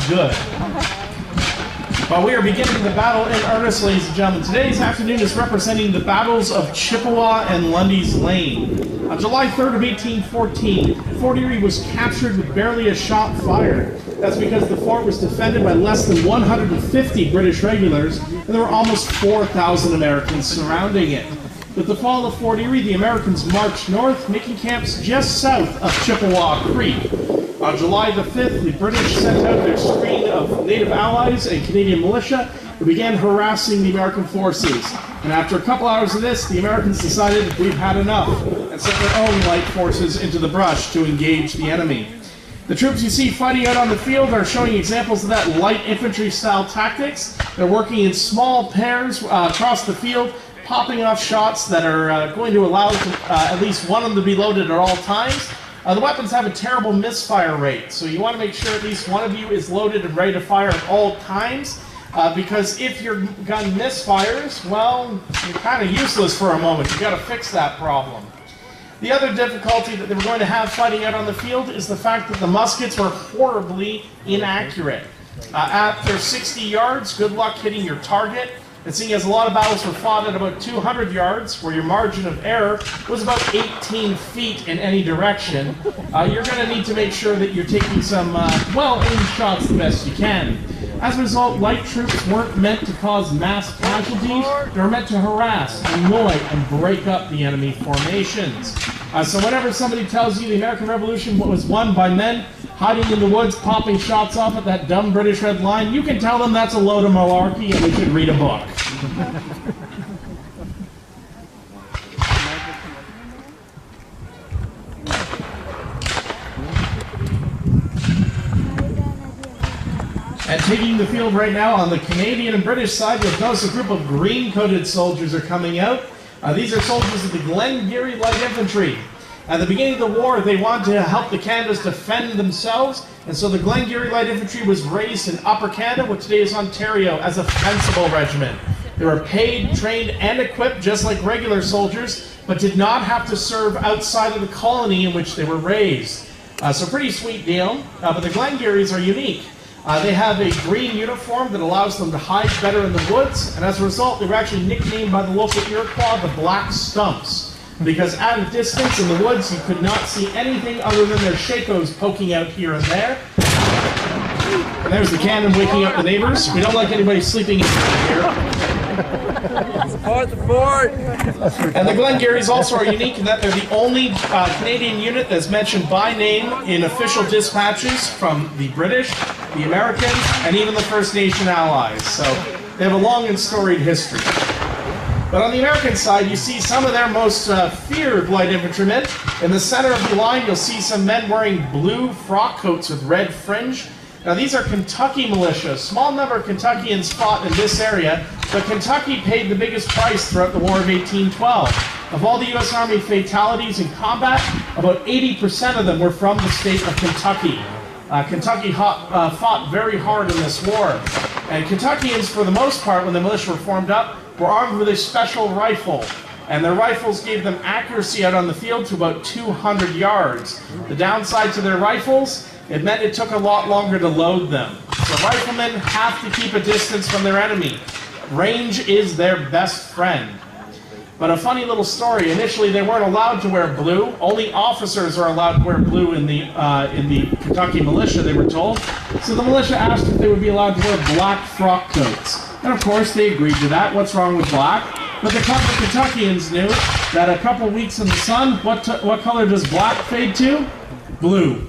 good. But we are beginning the battle in earnest, ladies and gentlemen. Today's afternoon is representing the battles of Chippawa and Lundy's Lane. On July 3rd of 1814, Fort Erie was captured with barely a shot fired. That's because the fort was defended by less than 150 British regulars, and there were almost 4,000 Americans surrounding it. With the fall of Fort Erie, the Americans marched north, making camps just south of Chippawa Creek. On July the 5th, the British sent out their screen of native allies and Canadian militia who began harassing the American forces. And after a couple hours of this, the Americans decided we've had enough and sent their own light forces into the brush to engage the enemy. The troops you see fighting out on the field are showing examples of that light infantry style tactics. They're working in small pairs across the field, popping off shots that are going to allow at least one of them to be loaded at all times. The weapons have a terrible misfire rate, so you want to make sure at least one of you is loaded and ready to fire at all times, because if your gun misfires, well, you're kind of useless for a moment. You've got to fix that problem. The other difficulty that they were going to have fighting out on the field is the fact that the muskets were horribly inaccurate. After 60 yards, good luck hitting your target. And seeing as a lot of battles were fought at about 200 yards, where your margin of error was about 18 feet in any direction, you're going to need to make sure that you're taking some well-aimed shots the best you can. As a result, light troops weren't meant to cause mass casualties. They were meant to harass, annoy, and break up the enemy formations. So whenever somebody tells you the American Revolution was won by men hiding in the woods, popping shots off at that dumb British Red Line, you can tell them that's a load of malarkey and they should read a book. And taking the field right now on the Canadian and British side, you'll notice a group of green-coated soldiers are coming out. These are soldiers of the Glengarry Light Infantry. At the beginning of the war, they wanted to help the Canadas defend themselves, and so the Glengarry Light Infantry was raised in Upper Canada, what today is Ontario, as a fencible regiment. They were paid, trained, and equipped just like regular soldiers, but did not have to serve outside of the colony in which they were raised. So pretty sweet deal, but the Glengarrys are unique. They have a green uniform that allows them to hide better in the woods, and as a result, they were actually nicknamed by the local Iroquois the Black Stumps, because at a distance in the woods, you could not see anything other than their shakos poking out here and there. And there's the cannon waking up the neighbors. We don't like anybody sleeping in here. Support the fort! And the Glengarrys also are unique in that they're the only Canadian unit that's mentioned by name in official dispatches from the British, the Americans, and even the First Nation allies. So they have a long and storied history. But on the American side, you see some of their most feared light infantrymen. In the center of the line, you'll see some men wearing blue frock coats with red fringe. Now, these are Kentucky militia. A small number of Kentuckians fought in this area, but Kentucky paid the biggest price throughout the War of 1812. Of all the U.S. Army fatalities in combat, about 80% of them were from the state of Kentucky. Kentucky fought very hard in this war. And Kentuckians, for the most part, when the militia were formed up, were armed with a special rifle. And their rifles gave them accuracy out on the field to about 200 yards. The downside to their rifles, it meant it took a lot longer to load them. So riflemen have to keep a distance from their enemy. Range is their best friend. But a funny little story, initially they weren't allowed to wear blue. Only officers are allowed to wear blue in the Kentucky militia, they were told. So the militia asked if they would be allowed to wear black frock coats. And of course they agreed to that. What's wrong with black? But the Kentuckians knew that a couple weeks in the sun, what color does black fade to? Blue.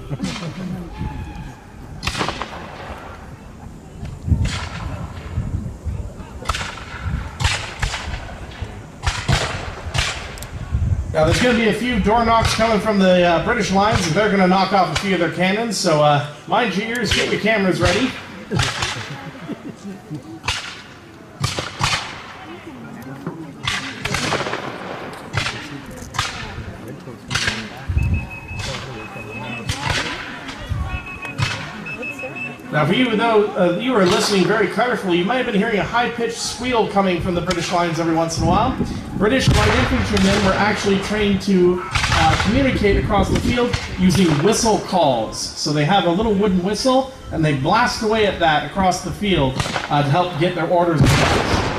Now there's going to be a few door knocks coming from the British lines, and they're going to knock off a few of their cannons, so mind your ears, get your cameras ready. Now for you, though you were listening very carefully, you might have been hearing a high-pitched squeal coming from the British lines every once in a while. British light infantrymen were actually trained to communicate across the field using whistle calls. So they have a little wooden whistle, and they blast away at that across the field to help get their orders across.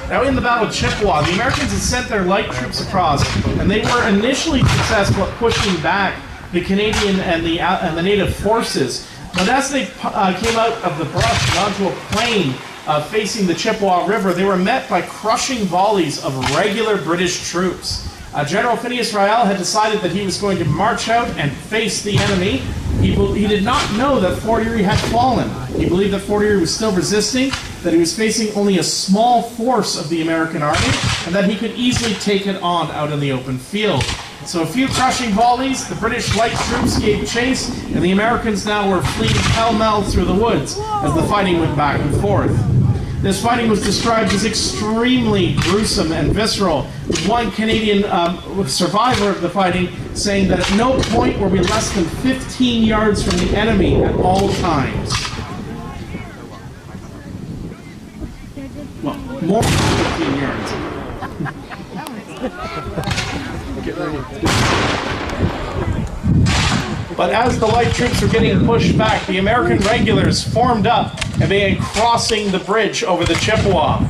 Now in the Battle of Chippawa, the Americans had sent their light troops across, and they were initially successful at pushing back the Canadian and the native forces. But as they came out of the brush and onto a plain facing the Chippawa River, they were met by crushing volleys of regular British troops. General Phineas Riel had decided that he was going to march out and face the enemy. He did not know that Fort Erie had fallen. He believed that Fort Erie was still resisting, that he was facing only a small force of the American army, and that he could easily take it on out in the open field. So a few crushing volleys, the British light troops gave chase, and the Americans now were fleeing pell-mell through the woods as the fighting went back and forth. This fighting was described as extremely gruesome and visceral, with one Canadian survivor of the fighting saying that at no point were we less than 15 yards from the enemy at all times. Well, more than 15 yards. Get ready. But as the light troops were getting pushed back, the American regulars formed up and began crossing the bridge over the Chippawa.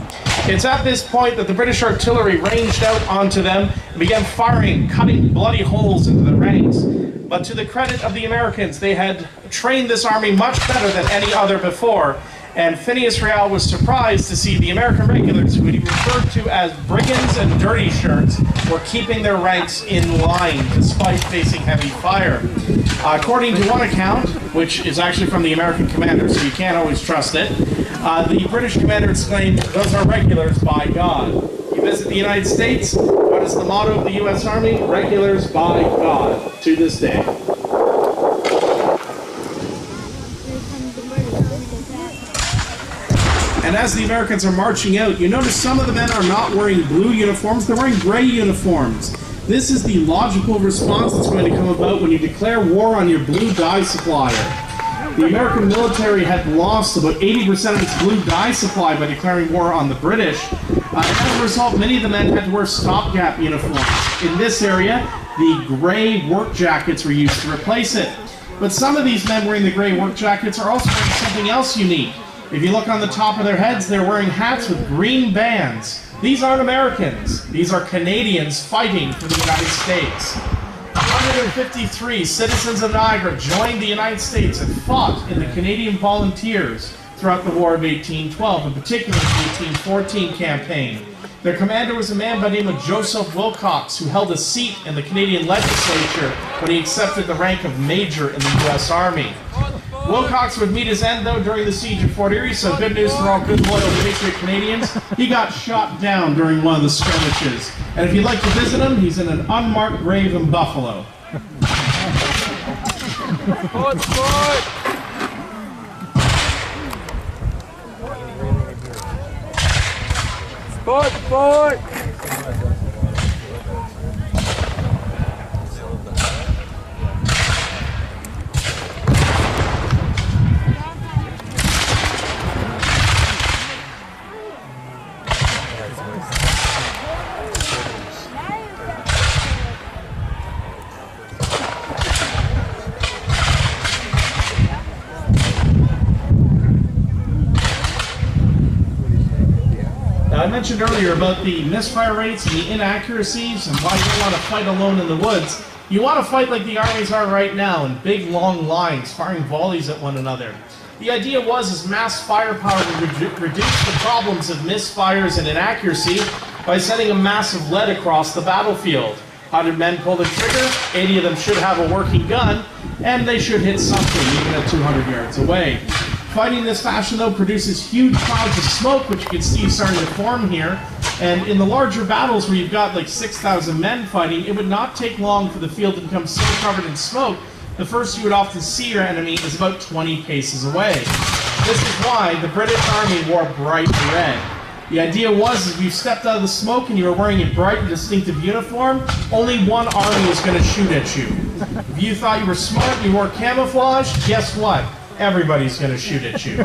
It's at this point that the British artillery ranged out onto them and began firing, cutting bloody holes into the ranks. But to the credit of the Americans, they had trained this army much better than any other before, and Phineas Riel was surprised to see the American regulars, who he referred to as brigands and dirty shirts, were keeping their ranks in line despite facing heavy fire. According to one account, which is actually from the American commander, so you can't always trust it, the British commander exclaimed, "Those are regulars, by God." You visit the United States, what is the motto of the U.S. Army? Regulars, by God, to this day. And as the Americans are marching out, you notice some of the men are not wearing blue uniforms, they're wearing gray uniforms. This is the logical response that's going to come about when you declare war on your blue dye supplier. The American military had lost about 80% of its blue dye supply by declaring war on the British. And as a result, many of the men had to wear stopgap uniforms. In this area, the gray work jackets were used to replace it. But some of these men wearing the gray work jackets are also wearing something else unique. If you look on the top of their heads, they're wearing hats with green bands. These aren't Americans. These are Canadians fighting for the United States. 153 citizens of Niagara joined the United States and fought in the Canadian Volunteers throughout the War of 1812, in particular the 1814 campaign. Their commander was a man by the name of Joseph Wilcox, who held a seat in the Canadian legislature when he accepted the rank of major in the U.S. Army. Wilcox would meet his end, though, during the siege of Fort Erie, so good news for all good, loyal Patriot Canadians. He got shot down during one of the skirmishes. And if you'd like to visit him, he's in an unmarked grave in Buffalo. Sport! I mentioned earlier about the misfire rates and the inaccuracies and why you don't want to fight alone in the woods. You want to fight like the armies are right now, in big long lines, firing volleys at one another. The idea was mass firepower to reduce the problems of misfires and inaccuracy by sending a massive lead across the battlefield. 100 men pull the trigger, 80 of them should have a working gun, and they should hit something even at 200 yards away. Fighting in this fashion, though, produces huge clouds of smoke, which you can see starting to form here. And in the larger battles where you've got like 6,000 men fighting, it would not take long for the field to become so covered in smoke. The first you would often see your enemy is about 20 paces away. This is why the British Army wore bright red. The idea was if you stepped out of the smoke and you were wearing a bright and distinctive uniform, only one army was going to shoot at you. If you thought you were smart and you wore camouflage, guess what? Everybody's going to shoot at you.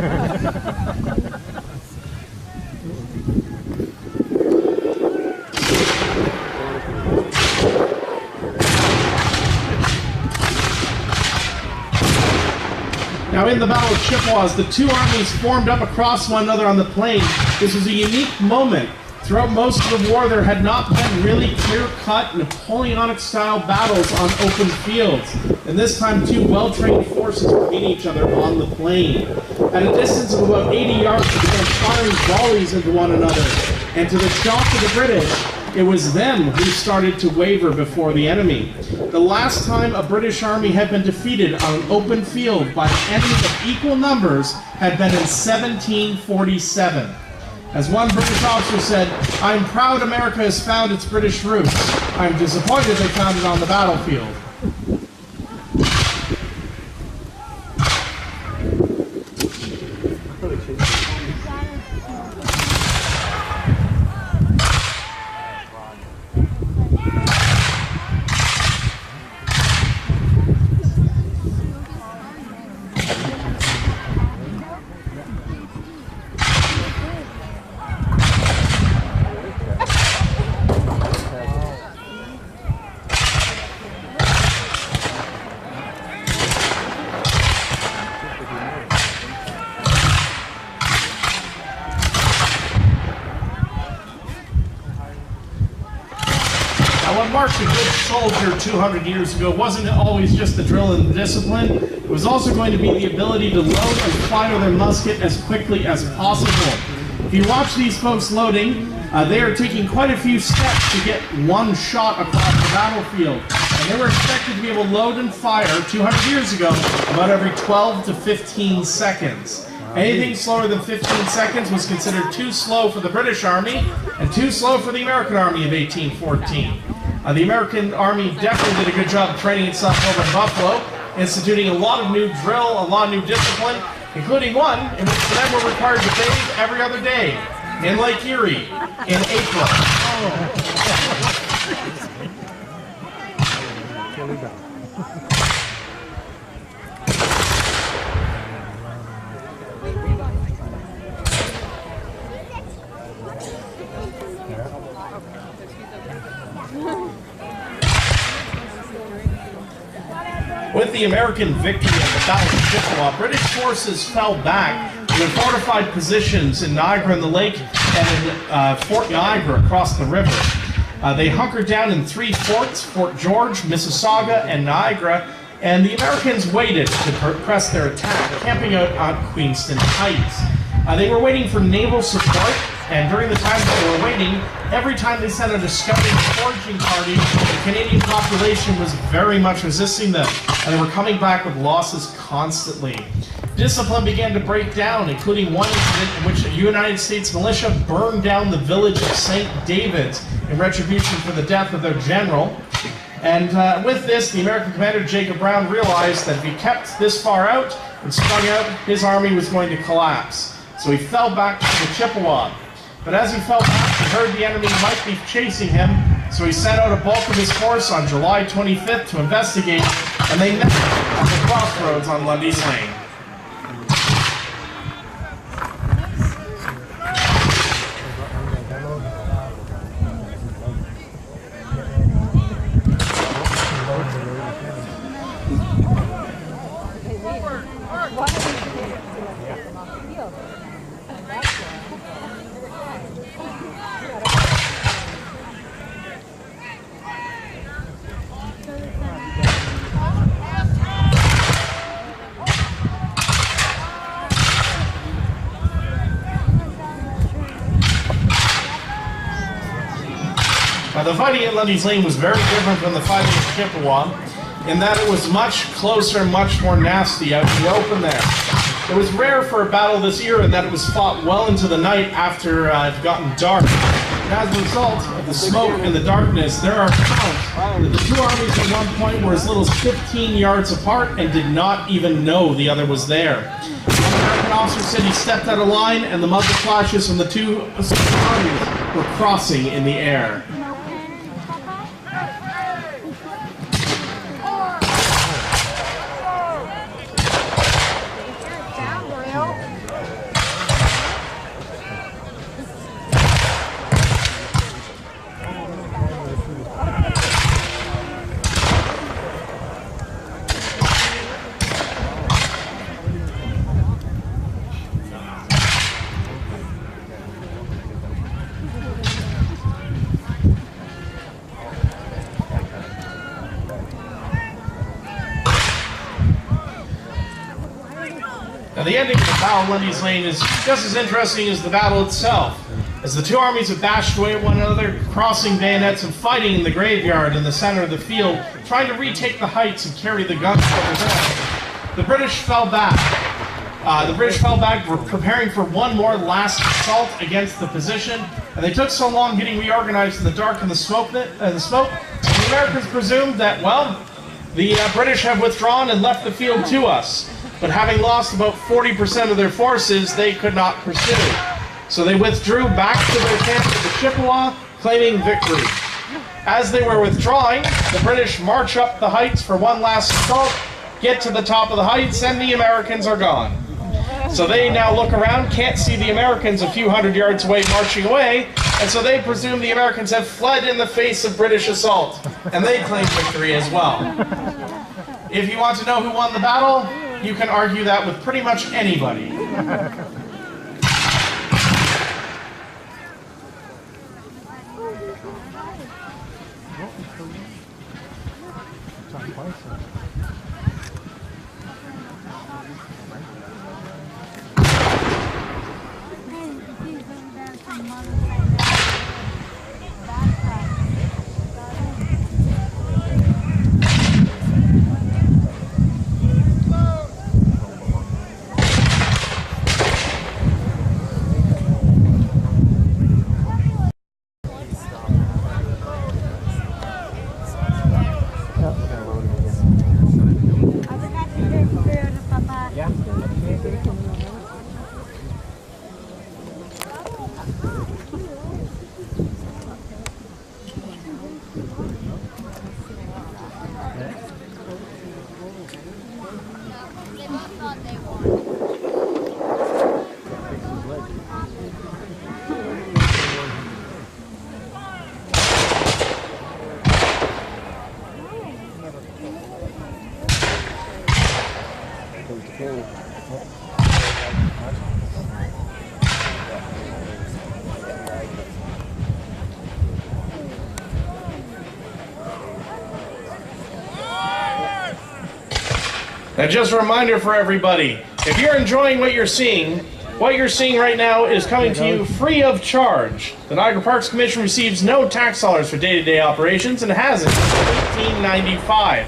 Now in the Battle of Chippawa, as the two armies formed up across one another on the plain, this was a unique moment. Throughout most of the war, there had not been really clear-cut Napoleonic-style battles on open fields. And this time, two well-trained forces were meeting each other on the plain. At a distance of about 80 yards, they began firing volleys into one another. And to the shock of the British, it was them who started to waver before the enemy. The last time a British army had been defeated on an open field by an enemy of equal numbers had been in 1747. As one British officer said, "I am proud America has found its British roots. I am disappointed they found it on the battlefield." What marked a good soldier 200 years ago wasn't always just the drill and the discipline. It was also going to be the ability to load and fire their musket as quickly as possible. If you watch these folks loading, they are taking quite a few steps to get one shot across the battlefield. And they were expected to be able to load and fire 200 years ago about every 12 to 15 seconds. Anything slower than 15 seconds was considered too slow for the British Army and too slow for the American Army of 1814. The American Army definitely did a good job of training itself over in Buffalo, instituting a lot of new drill, a lot of new discipline, including one in which the men were required to bathe every other day in Lake Erie in April. With the American victory at the Battle of Chippawa, British forces fell back to their fortified positions in Niagara on the Lake and in Fort Niagara across the river. They hunkered down in three forts, Fort George, Mississauga, and Niagara, and the Americans waited to press their attack, camping out on Queenston Heights. They were waiting for naval support, and during the time that they were waiting, every time they sent out a scouting foraging party, the Canadian population was very much resisting them, and they were coming back with losses constantly. Discipline began to break down, including one incident in which a United States militia burned down the village of St. David's in retribution for the death of their general. And with this, the American commander, Jacob Brown, realized that if he kept this far out and sprung out, his army was going to collapse. So he fell back to the Chippawa. But as he fell back, he heard the enemy might be chasing him, so he sent out a bulk of his force on July 25th to investigate, and they met at the crossroads on Lundy's Lane. Now, the fighting at Lundy's Lane was very different from the fighting at Chippawa, in that it was much closer, much more nasty out in the open there. It was rare for a battle this year in that it was fought well into the night after it had gotten dark. And as a result of the smoke and the darkness, there are accounts that the two armies at one point were as little as 15 yards apart and did not even know the other was there. The American officer said he stepped out of line, and the muzzle flashes from the two armies were crossing in the air. Now, the ending of the Battle of Lundy's Lane is just as interesting as the battle itself, as the two armies have bashed away at one another, crossing bayonets and fighting in the graveyard in the center of the field, trying to retake the heights and carry the guns over them. The British fell back. Were preparing for one more last assault against the position, and they took so long getting reorganized in the dark and the smoke. The Americans presumed that, well, the British have withdrawn and left the field to us. But having lost about 40% of their forces, they could not pursue. So they withdrew back to their camp at the Chippawa, claiming victory. As they were withdrawing, the British march up the heights for one last assault, get to the top of the heights, and the Americans are gone. So they now look around, can't see the Americans a few hundred yards away marching away, and so they presume the Americans have fled in the face of British assault, and they claim victory as well. If you want to know who won the battle, you can argue that with pretty much anybody. Now, just a reminder for everybody, if you're enjoying what you're seeing right now is coming to you free of charge. The Niagara Parks Commission receives no tax dollars for day-to-day operations and hasn't since 1895.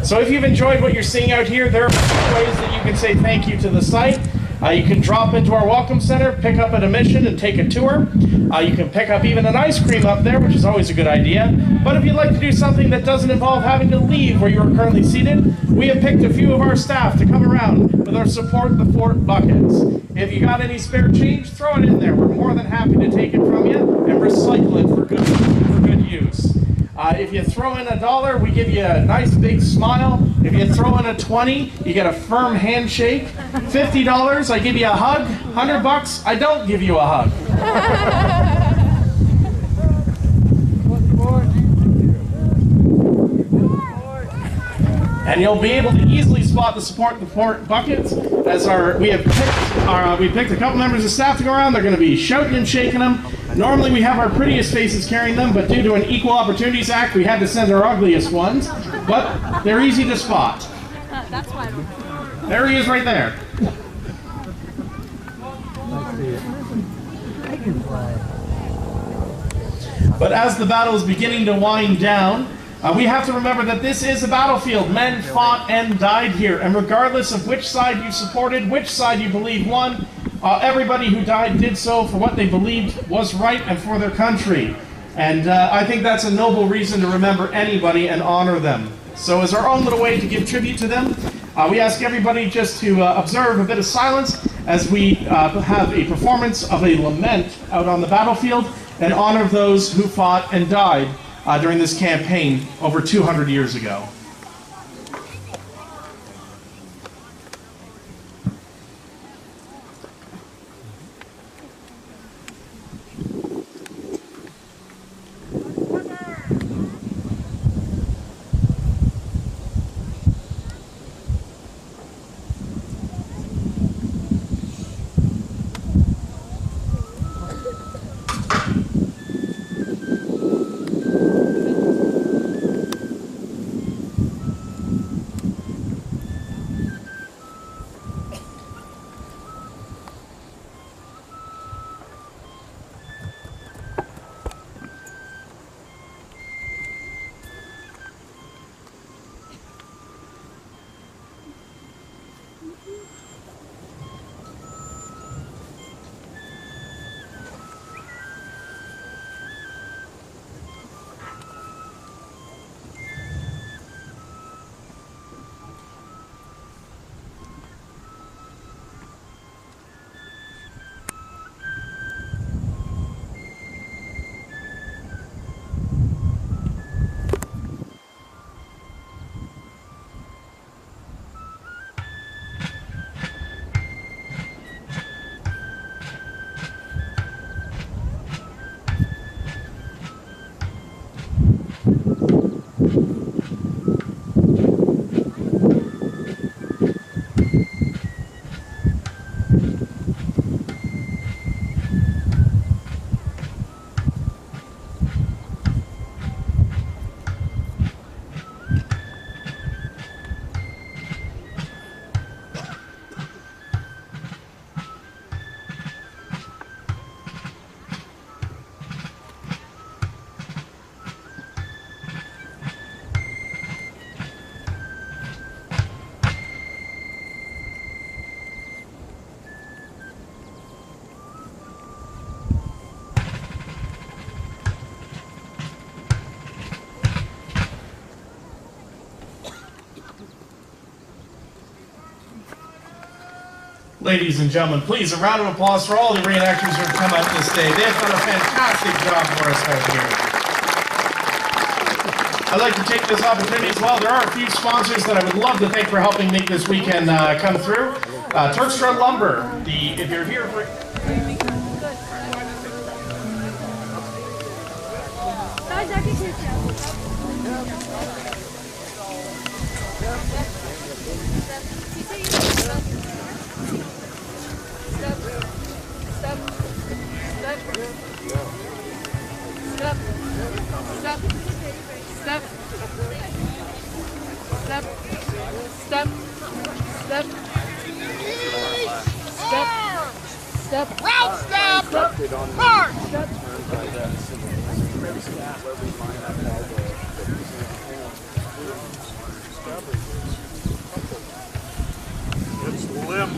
So if you've enjoyed what you're seeing out here, there are ways that you can say thank you to the site. You can drop into our Welcome Center, pick up an admission and take a tour. You can pick up even an ice cream up there, which is always a good idea. But if you'd like to do something that doesn't involve having to leave where you are currently seated, we have picked a few of our staff to come around with our Support the Fort buckets. If you got any spare change, throw it in there. We're more than happy to take it from you and recycle it for good use. If you throw in $1, we give you a nice big smile. If you throw in a 20, you get a firm handshake. $50, I give you a hug. $100, I don't give you a hug. And you'll be able to easily spot the Support the Fort buckets as we picked a couple members of staff to go around. They're going to be shouting and shaking them. Normally we have our prettiest faces carrying them, but due to an Equal Opportunities Act, we had to send our ugliest ones. But they're easy to spot. That's why. There he is right there. But as the battle is beginning to wind down, we have to remember that this is a battlefield. Men fought and died here, and regardless of which side you supported, which side you believe won, everybody who died did so for what they believed was right and for their country. And I think that's a noble reason to remember anybody and honor them. So as our own little way to give tribute to them, we ask everybody just to observe a bit of silence as we have a performance of a lament out on the battlefield in honor of those who fought and died during this campaign over 200 years ago. Ladies and gentlemen, please, a round of applause for all the reenactors who have come out this day. They have done a fantastic job for us out here. I'd like to take this opportunity as well. There are a few sponsors that I would love to thank for helping make this weekend come through. Turkstra Lumber, if you're here for... It's limp.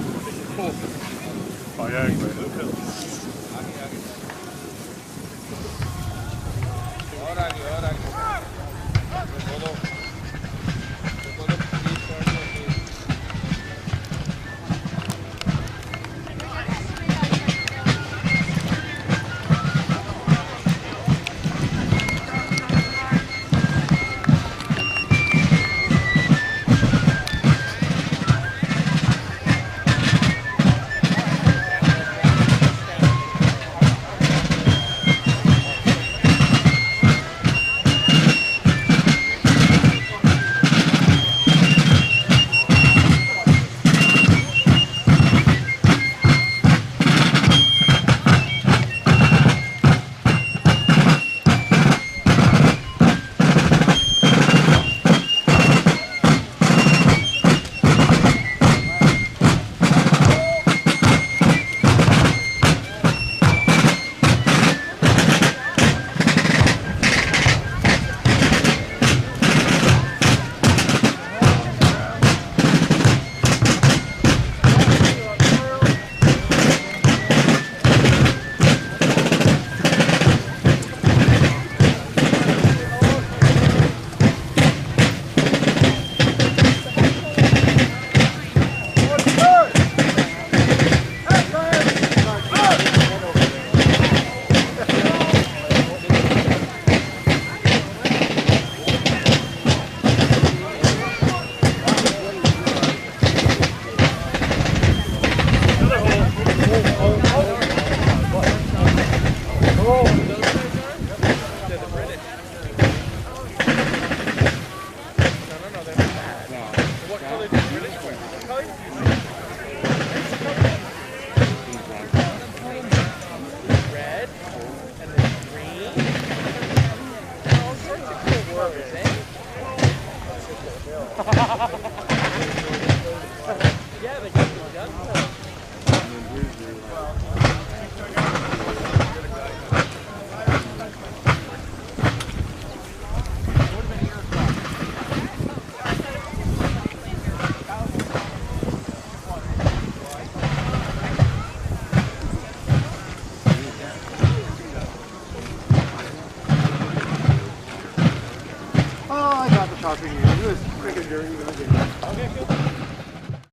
Oh, I got the shopping. It was freaking dirty. Okay, cool.